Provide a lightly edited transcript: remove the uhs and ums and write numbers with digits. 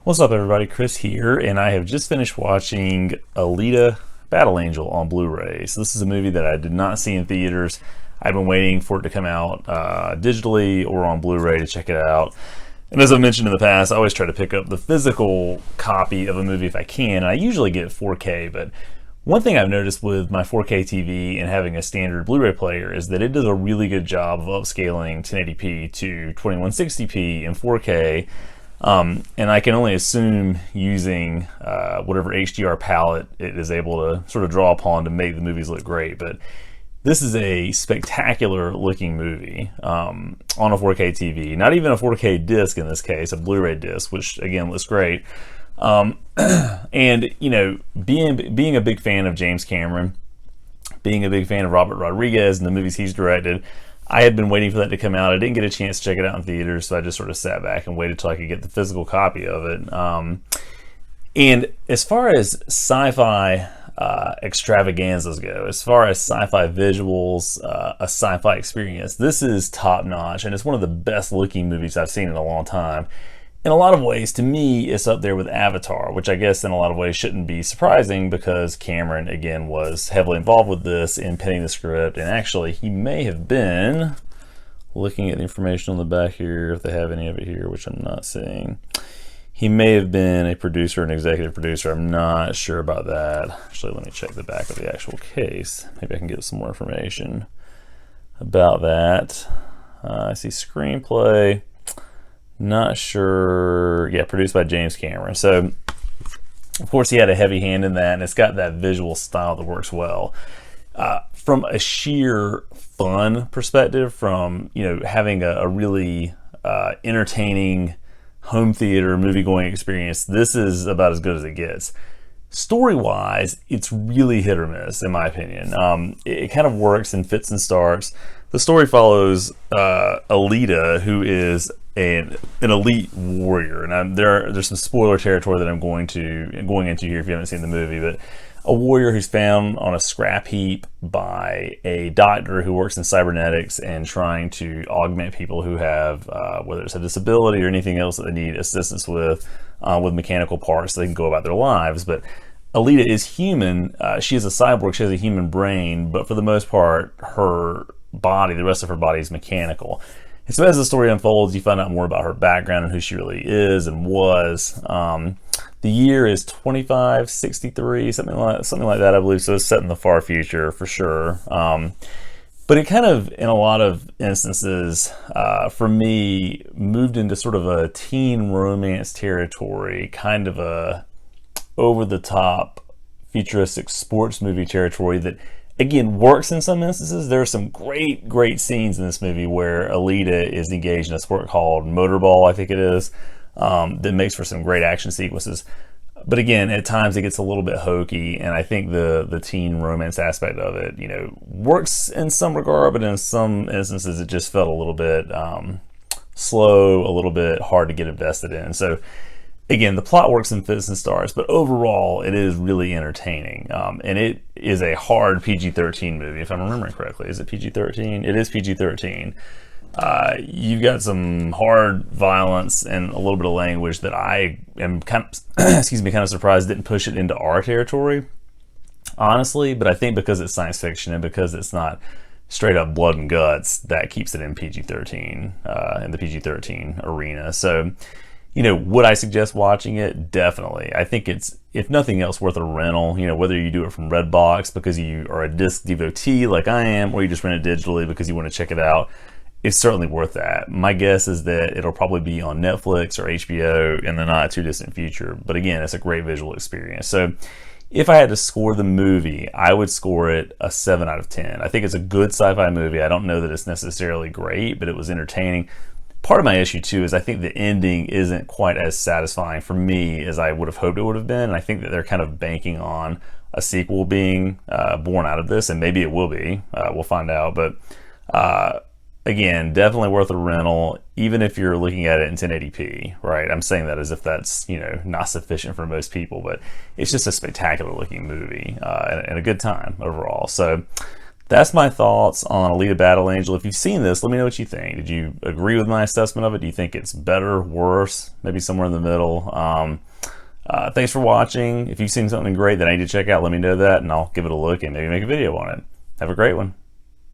What's up, everybody? Chris here, and I have just finished watching Alita Battle Angel on Blu-ray. So this is a movie that I did not see in theaters. I've been waiting for it to come out digitally or on Blu-ray to check it out. And as I've mentioned in the past, I always try to pick up the physical copy of a movie if I can. And I usually get 4K, but one thing I've noticed with my 4K TV and having a standard Blu-ray player is that it does a really good job of upscaling 1080p to 2160p in 4K. And I can only assume using whatever HDR palette it is able to sort of draw upon to make the movies look great. But this is a spectacular looking movie on a 4K TV. Not even a 4K disc in this case, a Blu-ray disc, which again looks great. And you know, being a big fan of James Cameron, being a big fan of Robert Rodriguez and the movies he's directed, I had been waiting for that to come out. I didn't get a chance to check it out in theaters, so I just sort of sat back and waited till I could get the physical copy of it. And as far as sci-fi extravaganzas go, as far as sci-fi visuals, a sci-fi experience, this is top notch, and it's one of the best looking movies I've seen in a long time. In a lot of ways, to me, it's up there with Avatar, which I guess in a lot of ways shouldn't be surprising because Cameron, again, was heavily involved with this in penning the script. And actually, he may have been, looking at the information on the back here, if they have any of it here, which I'm not seeing, he may have been a producer, an executive producer. I'm not sure about that. Actually, let me check the back of the actual case. Maybe I can get some more information about that. I see screenplay. Not sure. Yeah, produced by James Cameron. So, of course, he had a heavy hand in that, and it's got that visual style that works well. From a sheer fun perspective, from having a really entertaining home theater movie-going experience, this is about as good as it gets. Story-wise, it's really hit or miss, in my opinion. It kind of works in fits and starts. The story follows Alita, who is an elite warrior, and there's some spoiler territory that I'm going into here if you haven't seen the movie, but a warrior who's found on a scrap heap by a doctor who works in cybernetics and trying to augment people who have whether it's a disability or anything else that they need assistance with mechanical parts so they can go about their lives. But Alita is human. She is a cyborg. She has a human brain, but for the most part, her body, the rest of her body, is mechanical. And so as the story unfolds, you find out more about her background and who she really is and was. The year is 2563, something like that, I believe. So it's set in the far future for sure. But it kind of, in a lot of instances, for me, moved into sort of a teen romance territory, kind of a over-the-top futuristic sports movie territory that, again, works in some instances. There are some great scenes in this movie where Alita is engaged in a sport called motorball, I think it is, that makes for some great action sequences. But again, at times it gets a little bit hokey, and I think the teen romance aspect of it, works in some regard, but in some instances it just felt a little bit slow, a little bit hard to get invested in. So again, the plot works in fits and starts, but overall, it is really entertaining. And it is a hard PG-13 movie, if I'm remembering correctly. Is it PG-13? It is PG-13. You've got some hard violence and a little bit of language that I am kind of surprised didn't push it into R territory, honestly. But I think because it's science fiction and because it's not straight up blood and guts, that keeps it in PG-13, in the PG-13 arena. So, would I suggest watching it? Definitely. I think it's, if nothing else, worth a rental. Whether you do it from Redbox because you are a disc devotee like I am, or you just rent it digitally because you want to check it out, it's certainly worth that. My guess is that it'll probably be on Netflix or HBO in the not too distant future. But again, it's a great visual experience. So if I had to score the movie, I would score it a 7 out of 10. I think it's a good sci-fi movie. I don't know that it's necessarily great, but it was entertaining. Part of my issue too is I think the ending isn't quite as satisfying for me as I would have hoped it would have been. And I think that they're kind of banking on a sequel being born out of this, and maybe it will be. We'll find out. But again, definitely worth a rental, even if you're looking at it in 1080p, right? I'm saying that as if that's, not sufficient for most people, but it's just a spectacular looking movie and a good time overall. So That's my thoughts on Alita Battle Angel. If you've seen this, let me know what you think. Did you agree with my assessment of it? Do you think it's better, worse, maybe somewhere in the middle? Thanks for watching. If you've seen something great that I need to check out, let me know that, and I'll give it a look and maybe make a video on it. Have a great one.